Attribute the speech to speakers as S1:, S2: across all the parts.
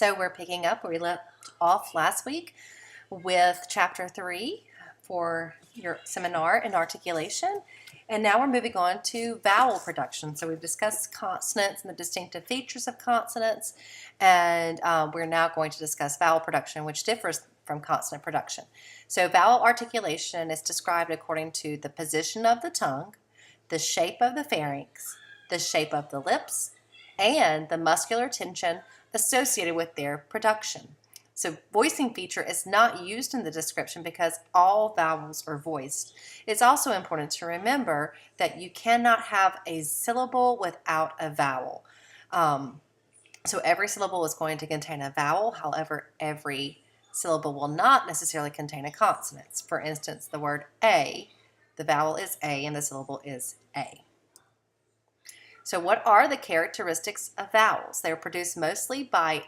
S1: So we're picking up where we left off last week with Chapter 3 for your seminar in articulation. And now we're moving on to vowel production. So we've discussed consonants and the distinctive features of consonants. And we're now going to discuss vowel production, which differs from consonant production. So vowel articulation is described according to the position of the tongue, the shape of the pharynx, the shape of the lips, and the muscular tension associated with their production. So voicing feature is not used in the description because all vowels are voiced. It's also important to remember that you cannot have a syllable without a vowel. So every syllable is going to contain a vowel. However, every syllable will not necessarily contain a consonant. For instance, the word A, the vowel is A and the syllable is A. So what are the characteristics of vowels? They're produced mostly by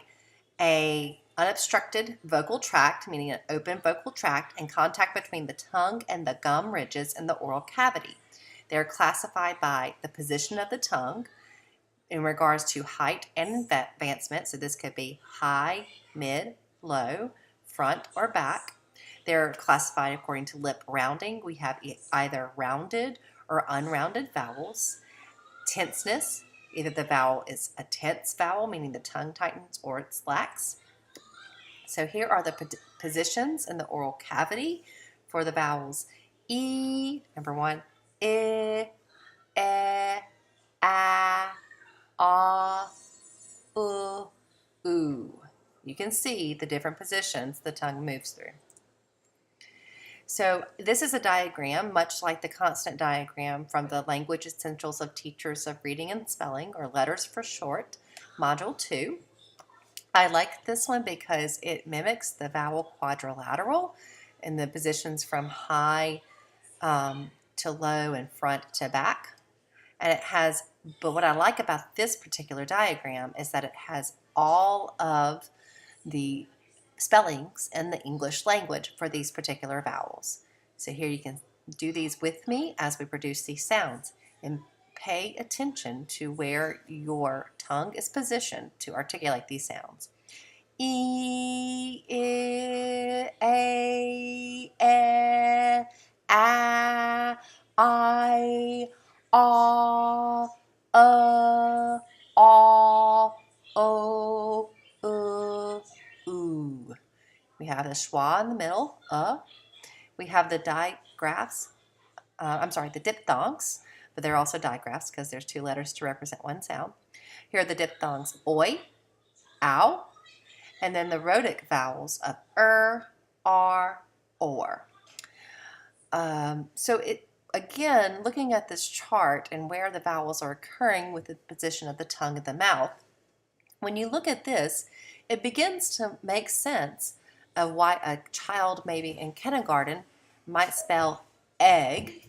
S1: an unobstructed vocal tract, meaning an open vocal tract, and contact between the tongue and the gum ridges in the oral cavity. They're classified by the position of the tongue in regards to height and advancement. So this could be high, mid, low, front, or back. They're classified according to lip rounding. We have either rounded or unrounded vowels. Tenseness, either the vowel is a tense vowel, meaning the tongue tightens, or it's lax. So here are the positions in the oral cavity for the vowels E, number 1, I, E, A, U. You can see the different positions the tongue moves through. So this is a diagram, much like the consonant diagram from the Language Essentials of Teachers of Reading and Spelling, or Letters for Short, Module 2. I like this one because it mimics the vowel quadrilateral in the positions from high to low and front to back. And but what I like about this particular diagram is that it has all of the spellings in the English language for these particular vowels. So here you can do these with me as we produce these sounds, and pay attention to where your tongue is positioned to articulate these sounds. E, I, A, I, O, oo. We have the schwa in the middle, We have the digraphs, the diphthongs, but they're also digraphs because there's two letters to represent one sound. Here are the diphthongs oi, ow, and then the rhotic vowels of r, or. Again, looking at this chart and where the vowels are occurring with the position of the tongue and the mouth, when you look at this, it begins to make sense of why a child maybe in kindergarten might spell egg,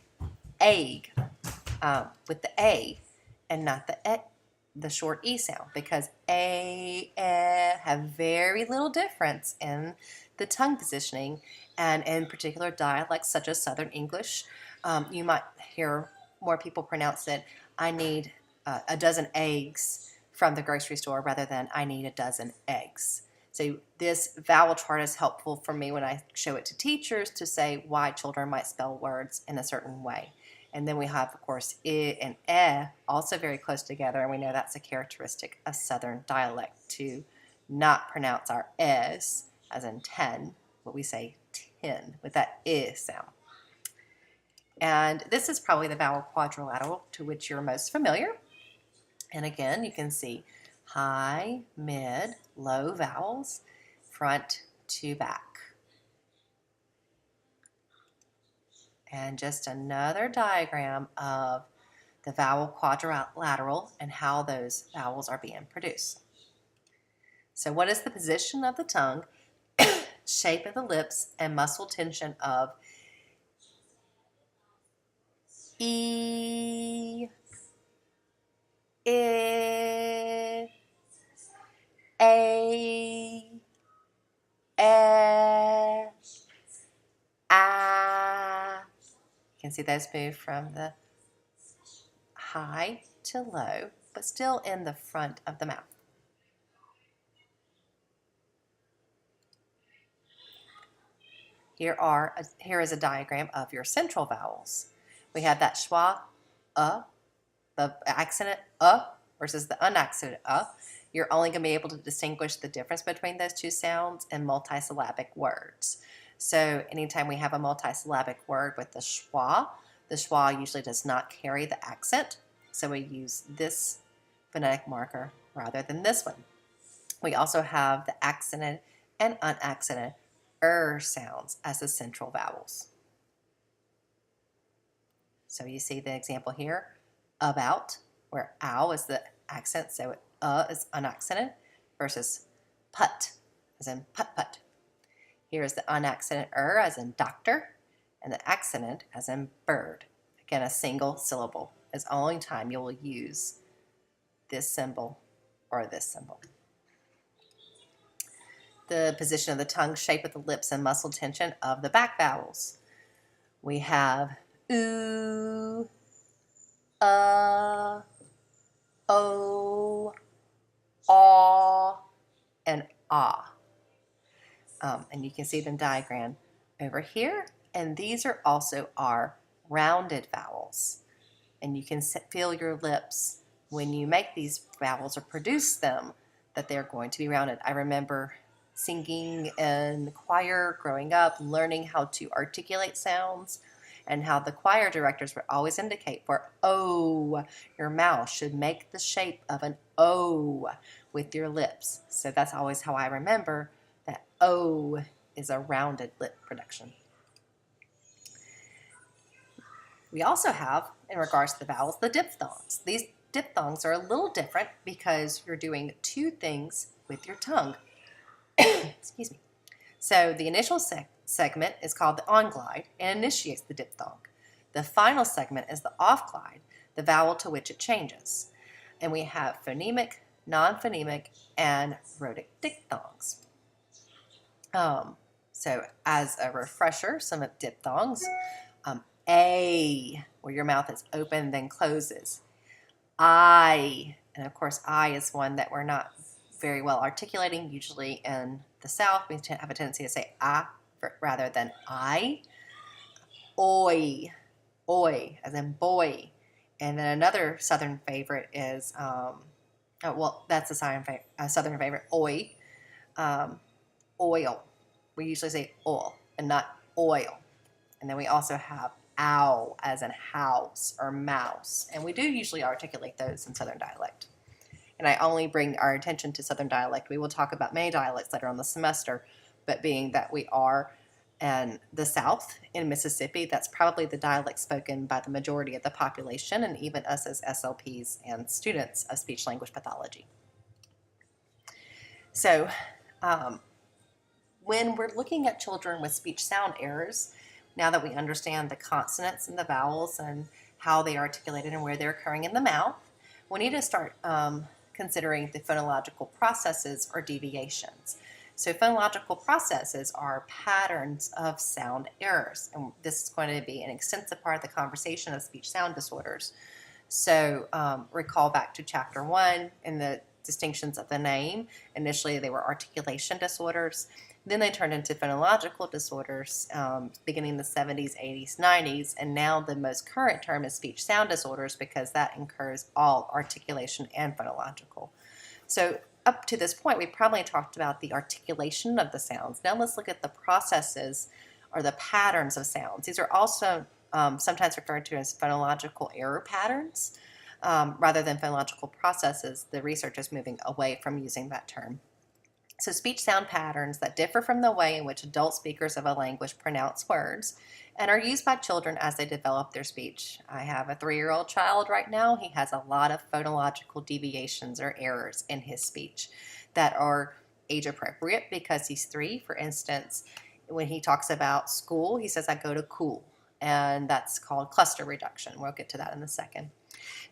S1: with the A and not the short E sound, because have very little difference in the tongue positioning, and in particular dialects such as Southern English. You might hear more people pronounce it, I need a dozen eggs from the grocery store, rather than I need a dozen eggs. So this vowel chart is helpful for me when I show it to teachers to say why children might spell words in a certain way. And then we have, of course, I and E also very close together, and we know that's a characteristic of Southern dialect to not pronounce our S as in 10, but we say 10 with that I sound. And this is probably the vowel quadrilateral to which you're most familiar. And again, you can see high, mid, low vowels, front to back. And just another diagram of the vowel quadrilateral and how those vowels are being produced. So what is the position of the tongue, shape of the lips, and muscle tension of E, I, A, You can see those move from the high to low, but still in the front of the mouth. Here is a diagram of your central vowels. We have that schwa, the accented versus the unaccented You're only going to be able to distinguish the difference between those two sounds in multisyllabic words. So anytime we have a multisyllabic word with the schwa usually does not carry the accent. So we use this phonetic marker rather than this one. We also have the accented and unaccented sounds as the central vowels. So you see the example here, about, where ow is the accent, so is unaccented, versus put, as in put. Here is the unaccented as in doctor, and the accented as in bird. Again, a single syllable is the only time you will use this symbol or this symbol. The position of the tongue, shape of the lips, and muscle tension of the back vowels. We have oo, o, aw, and ah. And you can see them diagrammed over here. And these are also our rounded vowels. And you can feel your lips when you make these vowels or produce them that they're going to be rounded. I remember singing in the choir growing up, learning how to articulate sounds, and how the choir directors would always indicate for O, your mouth should make the shape of an O with your lips. So that's always how I remember that O is a rounded lip production. We also have, in regards to the vowels, the diphthongs. These diphthongs are a little different because you're doing two things with your tongue. Excuse me. So the initial segment is called the onglide and initiates the diphthong. The final segment is the offglide, the vowel to which it changes. And we have phonemic, non-phonemic, and rhotic diphthongs. So as a refresher, some of diphthongs, A, where your mouth is open then closes. I, and of course I is one that we're not very well articulating. Usually in the South, we have a tendency to say ah rather than I. Oi, as in boy. And then another Southern favorite is, that's a Southern favorite, oi, oil. We usually say oil and not oil. And then we also have ow, as in house or mouse. And we do usually articulate those in Southern dialect. And I only bring our attention to Southern dialect. We will talk about many dialects later on the semester, but being that we are in the South, in Mississippi, that's probably the dialect spoken by the majority of the population and even us as SLPs and students of speech-language pathology. So when we're looking at children with speech sound errors, now that we understand the consonants and the vowels and how they are articulated and where they're occurring in the mouth, we need to start considering the phonological processes or deviations. So phonological processes are patterns of sound errors, and this is going to be an extensive part of the conversation of speech sound disorders. So recall back to chapter 1 in the distinctions of the name. Initially they were articulation disorders. Then they turned into phonological disorders beginning in the 70s, 80s, 90s, and now the most current term is speech sound disorders because that incurs all articulation and phonological. So up to this point, we probably talked about the articulation of the sounds. Now let's look at the processes or the patterns of sounds. These are also sometimes referred to as phonological error patterns. Rather than phonological processes, the research is moving away from using that term. So speech sound patterns that differ from the way in which adult speakers of a language pronounce words and are used by children as they develop their speech. I have a 3-year-old child right now. He has a lot of phonological deviations or errors in his speech that are age appropriate because he's 3. For instance, when he talks about school, he says, I go to cool, and that's called cluster reduction. We'll get to that in a second.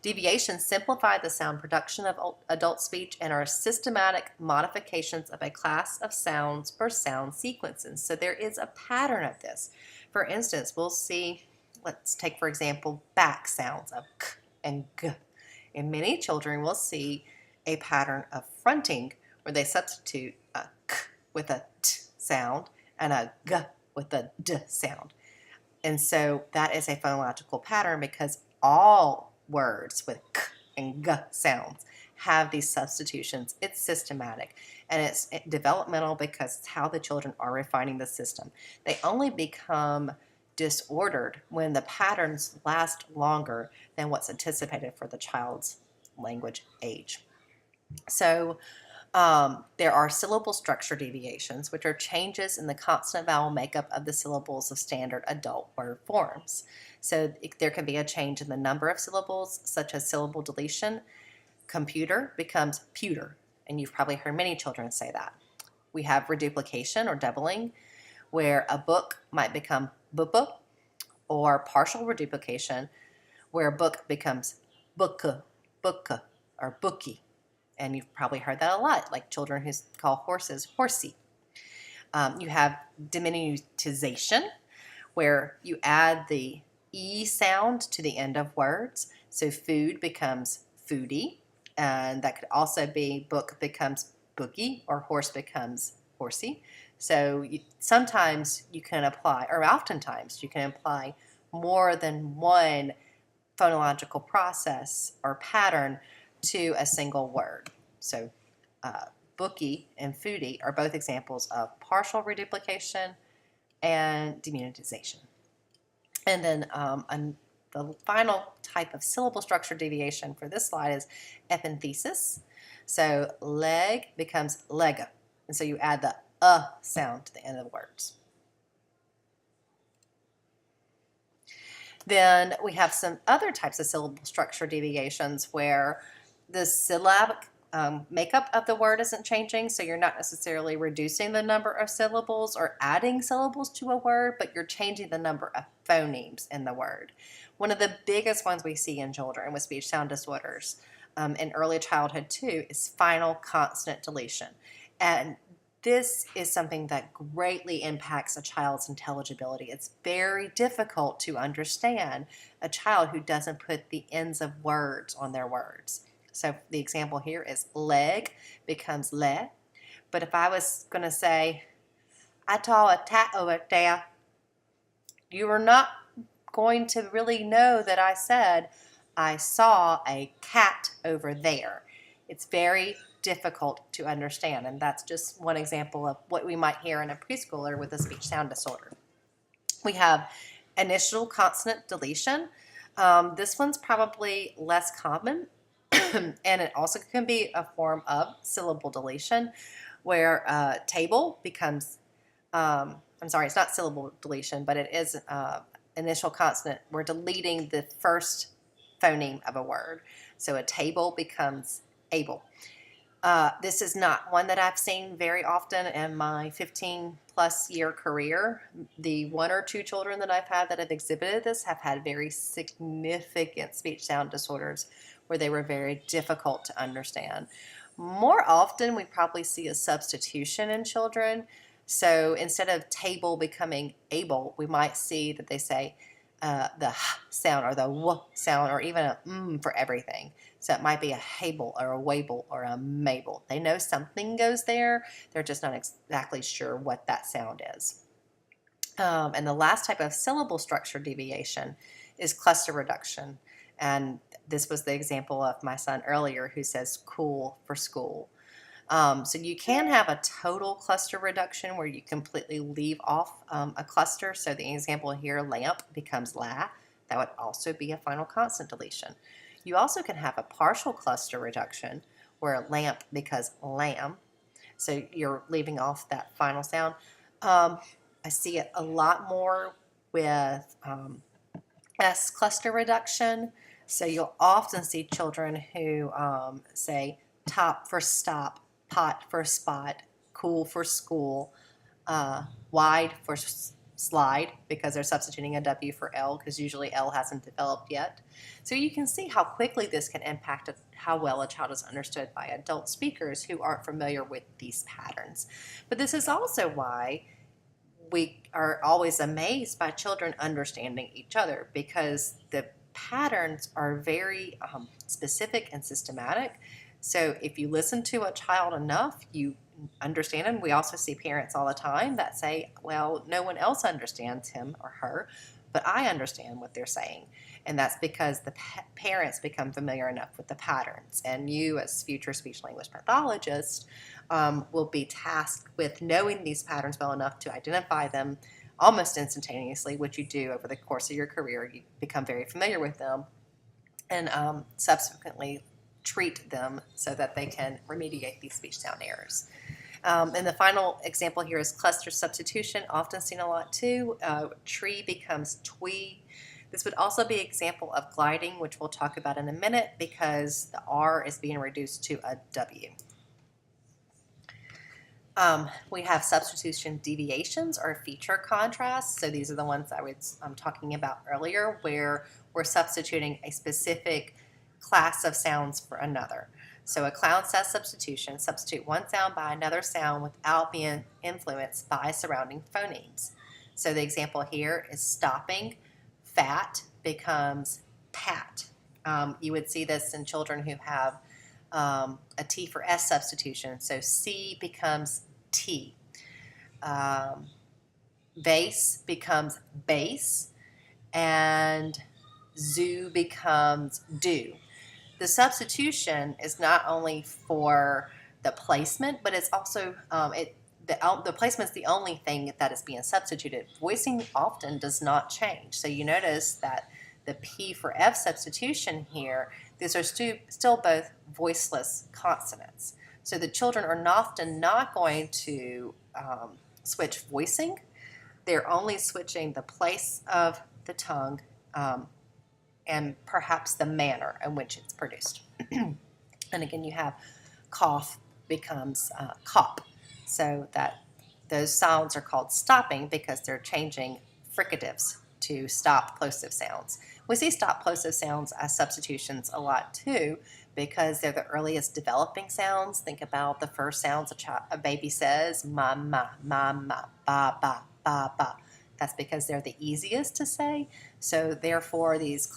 S1: Deviations simplify the sound production of adult speech and are systematic modifications of a class of sounds or sound sequences. So there is a pattern of this. For instance, we'll see, let's take for example, back sounds of k and g. In many children, we'll see a pattern of fronting where they substitute a k with a t sound and a g with the D sound. And so that is a phonological pattern because all words with K and G sounds have these substitutions. It's systematic and it's developmental because it's how the children are refining the system. They only become disordered when the patterns last longer than what's anticipated for the child's language age. So there are syllable structure deviations, which are changes in the consonant vowel makeup of the syllables of standard adult word forms. So there can be a change in the number of syllables, such as syllable deletion. Computer becomes pewter, and you've probably heard many children say that. We have reduplication or doubling, where a book might become book, or partial reduplication, where a book becomes book, or bookie. And you've probably heard that a lot, like children who call horses horsey. You have diminutization, where you add the E sound to the end of words. So food becomes foodie, and that could also be book becomes bookie, or horse becomes horsey. So sometimes you can apply, or oftentimes you can apply more than one phonological process or pattern to a single word. So bookie and foodie are both examples of partial reduplication and demunitization. And then the final type of syllable structure deviation for this slide is epenthesis. So leg becomes lega, and so you add the sound to the end of the words. Then we have some other types of syllable structure deviations where the syllabic makeup of the word isn't changing, so you're not necessarily reducing the number of syllables or adding syllables to a word, but you're changing the number of phonemes in the word. One of the biggest ones we see in children with speech sound disorders in early childhood too is final consonant deletion. And this is something that greatly impacts a child's intelligibility. It's very difficult to understand a child who doesn't put the ends of words on their words. So the example here is leg becomes le. But if I was going to say, I saw a cat over there, you are not going to really know that I said, I saw a cat over there. It's very difficult to understand, and that's just one example of what we might hear in a preschooler with a speech sound disorder. We have initial consonant deletion. This one's probably less common, and it also can be a form of syllable deletion, where table becomes, I'm sorry, it's not syllable deletion, but it is initial consonant. We're deleting the first phoneme of a word. So a table becomes able. This is not one that I've seen very often in my 15-plus year career. The one or two children that I've had that have exhibited this have had very significant speech sound disorders where they were very difficult to understand. More often, we probably see a substitution in children. So instead of table becoming able, we might see that they say the h sound or the w sound or even a for everything. So it might be a hable or a wable or a mabel. They know something goes there. They're just not exactly sure what that sound is. And the last type of syllable structure deviation is cluster reduction. And this was the example of my son earlier who says cool for school. So you can have a total cluster reduction where you completely leave off a cluster. So the example here, lamp becomes la. That would also be a final consonant deletion. You also can have a partial cluster reduction where lamp becomes lamb. So you're leaving off that final sound. I see it a lot more with S cluster reduction. So you'll often see children who say top for stop, pot for spot, cool for school, wide for slide because they're substituting a W for L because usually L hasn't developed yet. So you can see how quickly this can impact how well a child is understood by adult speakers who aren't familiar with these patterns. But this is also why we are always amazed by children understanding each other because the patterns are very specific and systematic. So if you listen to a child enough, you understand them. We also see parents all the time that say, well, no one else understands him or her, but I understand what they're saying. And that's because the parents become familiar enough with the patterns. And you, as future speech language pathologist, will be tasked with knowing these patterns well enough to identify them almost instantaneously, which you do over the course of your career. You become very familiar with them and subsequently treat them so that they can remediate these speech sound errors. And the final example here is cluster substitution, often seen a lot too. Tree becomes twee. This would also be an example of gliding, which we'll talk about in a minute because the R is being reduced to a W. We have substitution deviations or feature contrasts. So these are the ones I'm talking about earlier, where we're substituting a specific class of sounds for another. So a clown says substitution, substitute one sound by another sound without being influenced by surrounding phonemes. So the example here is stopping. Fat becomes pat. You would see this in children who have a T for S substitution. So C becomes T. Vase becomes base. And zoo becomes do. The substitution is not only for the placement, but it's also the placement is the only thing that is being substituted. Voicing often does not change. So you notice that the P for F substitution here, these are still both voiceless consonants. So the children are often not going to switch voicing. They're only switching the place of the tongue and perhaps the manner in which it's produced. And again, you have cough becomes cop. So that those sounds are called stopping because they're changing fricatives to stop plosive sounds. We see stop plosive sounds as substitutions a lot too because they're the earliest developing sounds. Think about the first sounds a baby says, ma, ma, ba, ba, ba, ba. That's because they're the easiest to say. So therefore, these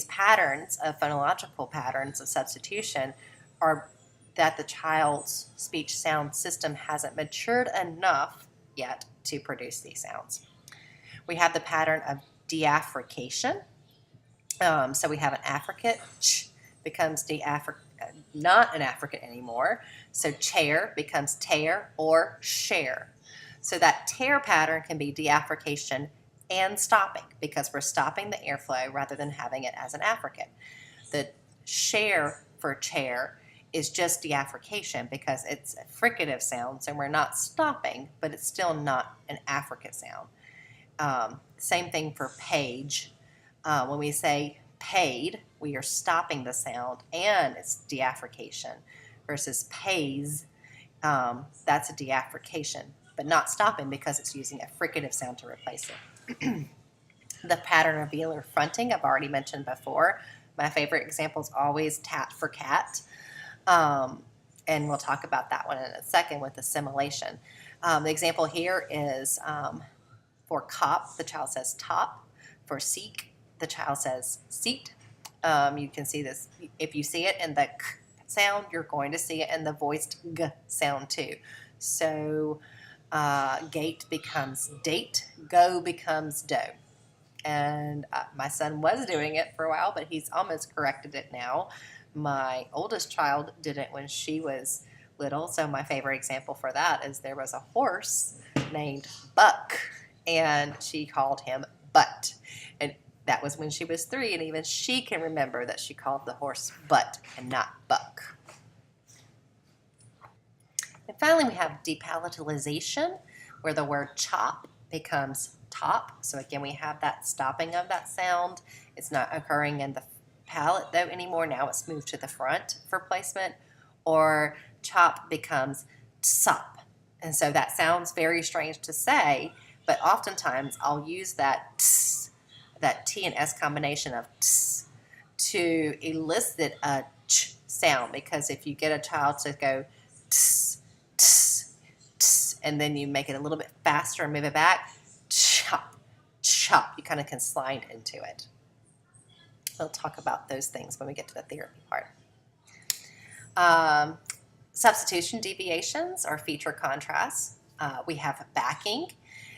S1: patterns of phonological patterns of substitution are that the child's speech sound system hasn't matured enough yet to produce these sounds. We have the pattern of deaffrication. So we have an affricate, ch becomes not an affricate anymore. So chair becomes tear or share. So that tear pattern can be deaffrication and stopping because we're stopping the airflow rather than having it as an affricate. The share for chair is just deaffrication because it's a fricative sound, so we're not stopping, but it's still not an affricate sound. Same thing for page. When we say paid, we are stopping the sound and it's deaffrication versus pays, that's a deaffrication, but not stopping because it's using a fricative sound to replace it. The pattern of velar fronting, I've already mentioned before. My favorite example is always tat for cat. And we'll talk about that one in a second with assimilation. The example here is for cop, the child says top. For seek, the child says seat. You can see this. If you see it in the k sound, you're going to see it in the voiced g sound too. So gate becomes date, go becomes do. And my son was doing it for a while, but he's almost corrected it now. My oldest child did it when she was little, so my favorite example for that is there was a horse named Buck, and she called him Butt. And that was when she was 3, and even she can remember that she called the horse Butt and not Buck. And finally, we have depalatalization, where the word chop becomes top. So again, we have that stopping of that sound. It's not occurring in the palate though anymore. Now it's moved to the front for placement. Or chop becomes tsop. And so that sounds very strange to say, but oftentimes I'll use that ts, that T and S combination of ts, to elicit a ch sound. Because if you get a child to go ts, ts, ts, and then you make it a little bit faster and move it back, chop, chop, you kind of can slide into it. We'll talk about those things when we get to the therapy part. Um, Substitution deviations or feature contrasts. We have backing.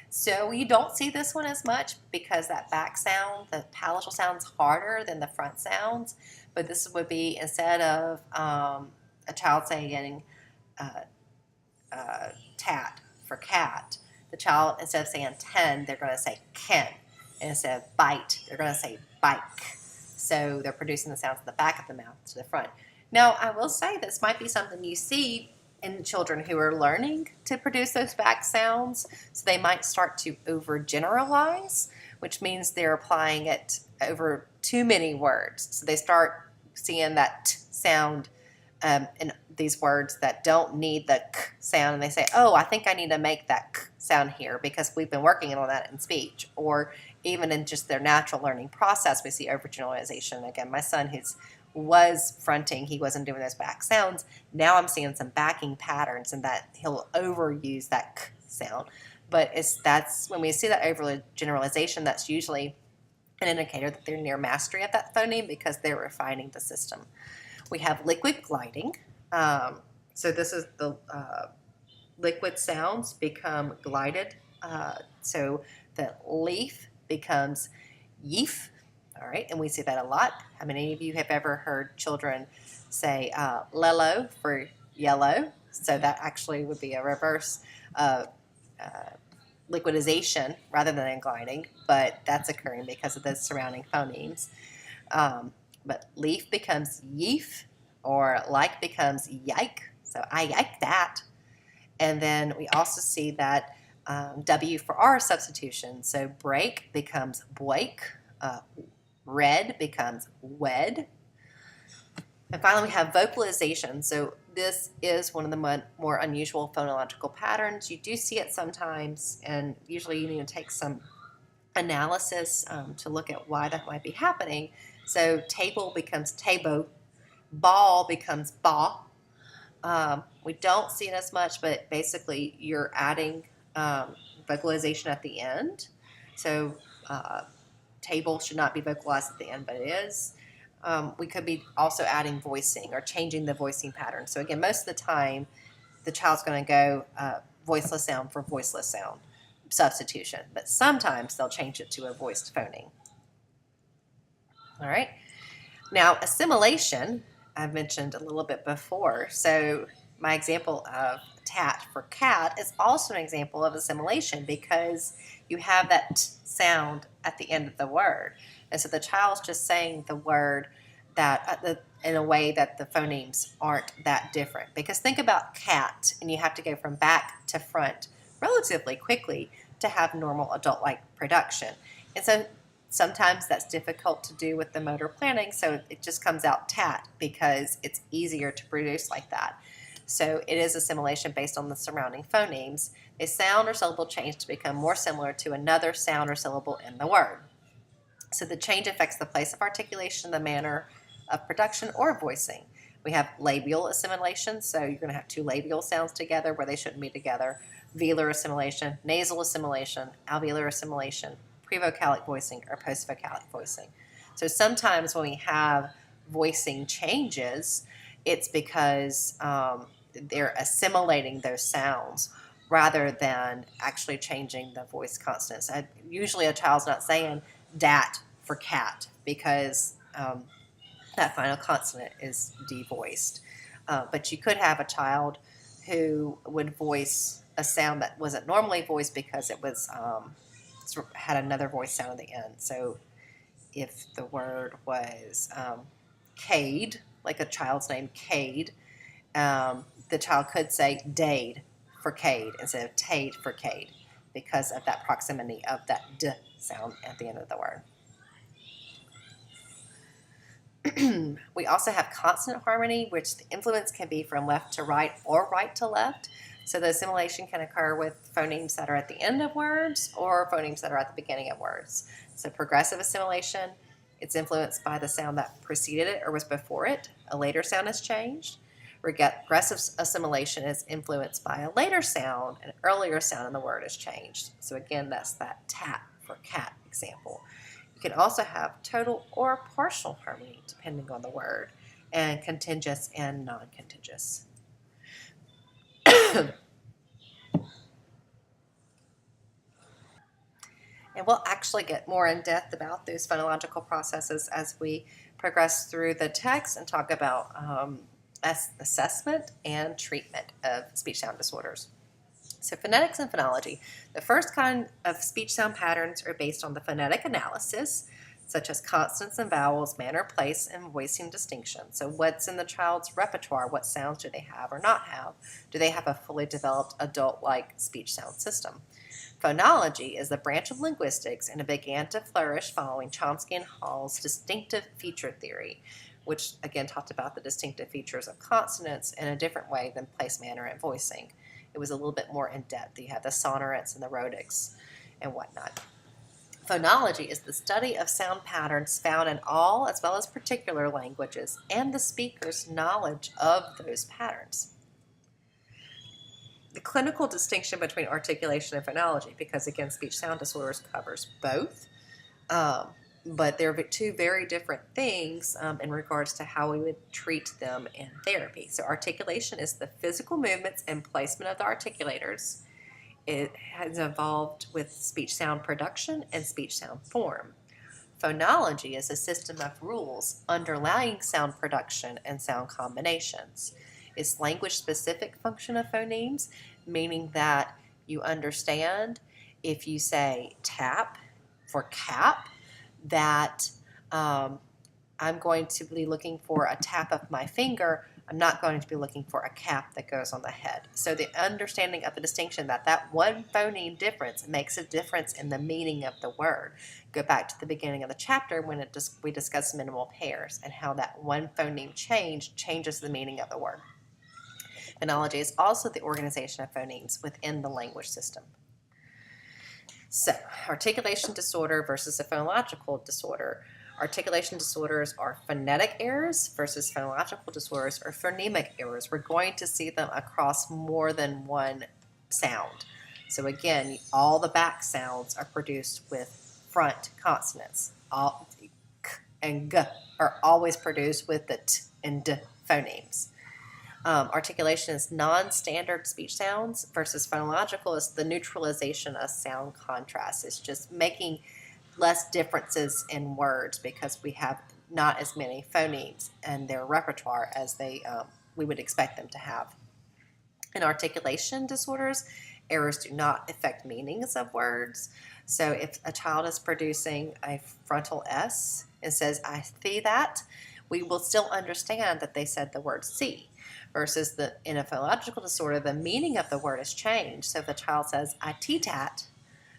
S1: So you don't see this one as much because that back sound, the palatal sound's harder than the front sounds. But this would be instead of a child saying uh, tat for cat, the child, instead of saying 10, they're going to say ken. And instead of bite, they're going to say bike. So they're producing the sounds in the back of the mouth to the front. Now, I will say this might be something you see in children who are learning to produce those back sounds. So they might start to overgeneralize, which means they're applying it over too many words. So they start seeing that t sound in these words that don't need the k sound, and they say, oh, I think I need to make that k sound here because we've been working on that in speech. Or even in just their natural learning process, we see overgeneralization. Again, my son was fronting, he wasn't doing those back sounds. Now I'm seeing some backing patterns and that he'll overuse that k sound. But that's when we see that overgeneralization, that's usually an indicator that they're near mastery of that phoneme because they're refining the system. We have liquid gliding. So this is the liquid sounds become glided. So the leaf becomes yeef. All right, and we see that a lot. How many of you have ever heard children say lello for yellow? So that actually would be a reverse liquidization rather than a gliding, but that's occurring because of the surrounding phonemes. But leaf becomes yeef, or like becomes yike. So I yike that. And then we also see that W for R substitution. So break becomes boik. Red becomes wed. And finally, we have vocalization. So this is one of the more unusual phonological patterns. You do see it sometimes, and usually you need to take some analysis to look at why that might be happening. So table becomes tabo, ball becomes ba. We don't see it as much, but basically you're adding vocalization at the end. So table should not be vocalized at the end, but it is. We could be also adding voicing or changing the voicing pattern. So again, most of the time, the child's going to go voiceless sound for voiceless sound substitution, but sometimes they'll change it to a voiced phoneme. All right. Now, assimilation, I've mentioned a little bit before. So my example of tat for cat is also an example of assimilation because you have that t sound at the end of the word. And so the child's just saying the word that in a way that the phonemes aren't that different. Because think about cat, and you have to go from back to front relatively quickly to have normal adult-like production. And so sometimes that's difficult to do with the motor planning, so it just comes out tat because it's easier to produce like that. So it is assimilation based on the surrounding phonemes. A sound or syllable change to become more similar to another sound or syllable in the word. So the change affects the place of articulation, the manner of production, or voicing. We have labial assimilation, so you're going to have two labial sounds together where they shouldn't be together. Velar assimilation, nasal assimilation, alveolar assimilation, prevocalic voicing, or postvocalic voicing. So sometimes when we have voicing changes, it's because they're assimilating those sounds rather than actually changing the voice consonants. Usually a child's not saying dat for cat because that final consonant is devoiced. But you could have a child who would voice a sound that wasn't normally voiced because it was had another voice sound at the end. So if the word was Cade, like a child's name Cade, the child could say Dade for Cade instead of Tade for Cade because of that proximity of that D sound at the end of the word. We also have consonant harmony, which the influence can be from left to right or right to left. So the assimilation can occur with phonemes that are at the end of words or phonemes that are at the beginning of words. So progressive assimilation, it's influenced by the sound that preceded it or was before it. A later sound is changed. Regressive assimilation is influenced by a later sound. An earlier sound in the word is changed. So again, that's that tat for cat example. You can also have total or partial harmony depending on the word. and contiguous and non-contiguous. And we'll actually get more in depth about those phonological processes as we progress through the text and talk about assessment and treatment of speech sound disorders. So phonetics and phonology. The first kind of speech sound patterns are based on the phonetic analysis, such as consonants and vowels, manner, place, and voicing distinction. So what's in the child's repertoire? What sounds do they have or not have? Do they have a fully developed adult-like speech sound system? Phonology is the branch of linguistics, and it began to flourish following Chomsky and Hall's distinctive feature theory, which again talked about the distinctive features of consonants in a different way than place, manner, and voicing. It was a little bit more in depth. You had the sonorants and the rhotics and whatnot. Phonology is the study of sound patterns found in all as well as particular languages and the speaker's knowledge of those patterns. The clinical distinction between articulation and phonology, because again, speech sound disorders covers both, but they're two very different things in regards to how we would treat them in therapy. So articulation is the physical movements and placement of the articulators. It has evolved with speech sound production and speech sound form. Phonology is a system of rules underlying sound production and sound combinations. It's language-specific function of phonemes, meaning that you understand if you say tap for cap, that I'm going to be looking for a tap of my finger. I'm not going to be looking for a cap that goes on the head. So the understanding of the distinction that one phoneme difference makes a difference in the meaning of the word. Go back to the beginning of the chapter when we discussed minimal pairs and how that one phoneme change changes the meaning of the word. Phonology is also the organization of phonemes within the language system. So, articulation disorder versus a phonological disorder. Articulation disorders are phonetic errors versus phonological disorders or phonemic errors. We're going to see them across more than one sound. So again, all the back sounds are produced with front consonants. All k and g are always produced with the t and d phonemes. Articulation is non-standard speech sounds versus phonological is the neutralization of sound contrast. It's just making less differences in words because we have not as many phonemes in their repertoire as we would expect them to have. In articulation disorders, errors do not affect meanings of words. So if a child is producing a frontal S and says, I see that, we will still understand that they said the word see. Versus in a phonological disorder, the meaning of the word is changed. So if the child says, I tea-tat,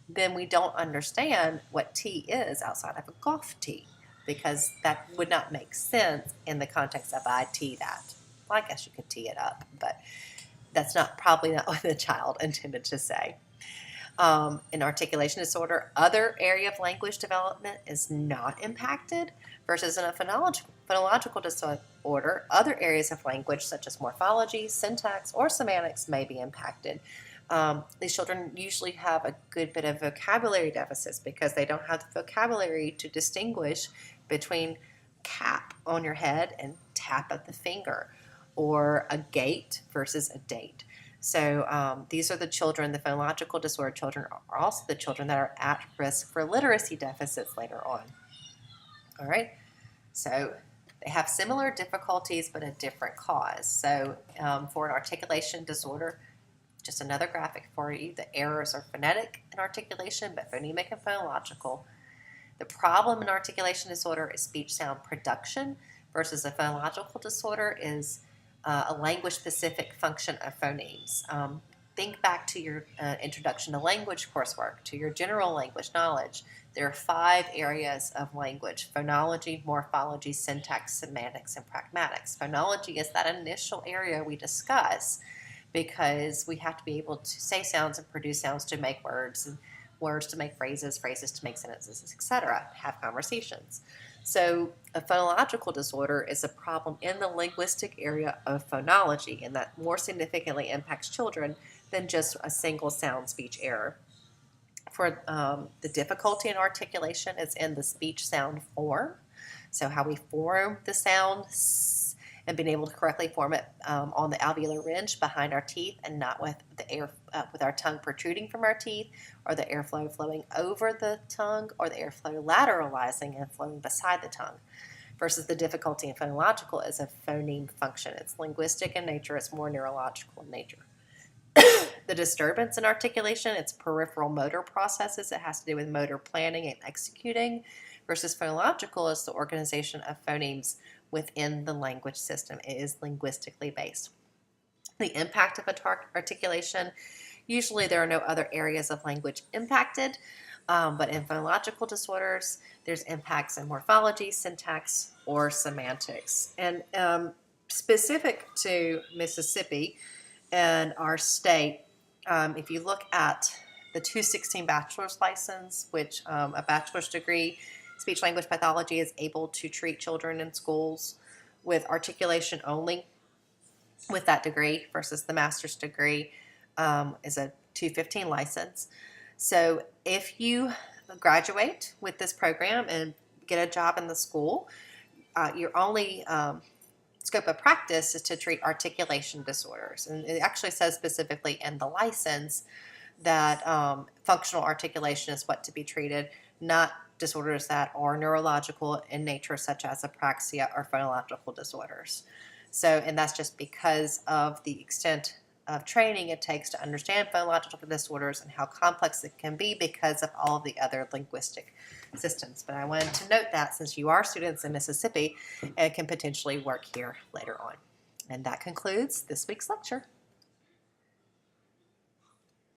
S1: then we don't understand what tea is outside of a golf tee because that would not make sense in the context of I tea that. Well, I guess you could tee it up, but that's probably not what the child intended to say. In articulation disorder, other area of language development is not impacted versus in a phonological disorder, other areas of language such as morphology, syntax, or semantics may be impacted. These children usually have a good bit of vocabulary deficits because they don't have the vocabulary to distinguish between cap on your head and tap of the finger, or a gate versus a date. So these are the children, the phonological disorder children are also the children that are at risk for literacy deficits later on. All right, so they have similar difficulties but a different cause. So for an articulation disorder, just another graphic for you, the errors are phonetic in articulation but phonemic and phonological. The problem in articulation disorder is speech sound production versus a phonological disorder is a language-specific function of phonemes. Think back to your introduction to language coursework, to your general language knowledge. There are 5 areas of language: phonology, morphology, syntax, semantics, and pragmatics. Phonology is that initial area we discuss because we have to be able to say sounds and produce sounds to make words, and words to make phrases, phrases to make sentences, etc., have conversations. So a phonological disorder is a problem in the linguistic area of phonology, and that more significantly impacts children than just a single sound speech error. For the difficulty in articulation is in the speech sound form, so how we form the sound s, and being able to correctly form it on the alveolar ridge behind our teeth, and not with the air with our tongue protruding from our teeth, or the airflow flowing over the tongue, or the airflow lateralizing and flowing beside the tongue. Versus the difficulty in phonological is a phoneme function. It's linguistic in nature, it's more neurological in nature. The disturbance in articulation, it's peripheral motor processes. It has to do with motor planning and executing, versus phonological is the organization of phonemes within the language system. It is linguistically based. The impact of articulation, usually there are no other areas of language impacted, but in phonological disorders, there's impacts in morphology, syntax, or semantics. And specific to Mississippi and our state, if you look at the 216 bachelor's license, which a bachelor's degree, speech language pathology, is able to treat children in schools with articulation only with that degree, versus the master's degree is a 215 license. So if you graduate with this program and get a job in the school, your only scope of practice is to treat articulation disorders. And it actually says specifically in the license that functional articulation is what to be treated, not disorders that are neurological in nature, such as apraxia or phonological disorders. So, and that's just because of the extent of training it takes to understand phonological disorders and how complex it can be because of all of the other linguistic systems. But I wanted to note that since you are students in Mississippi and can potentially work here later on. And that concludes this week's lecture.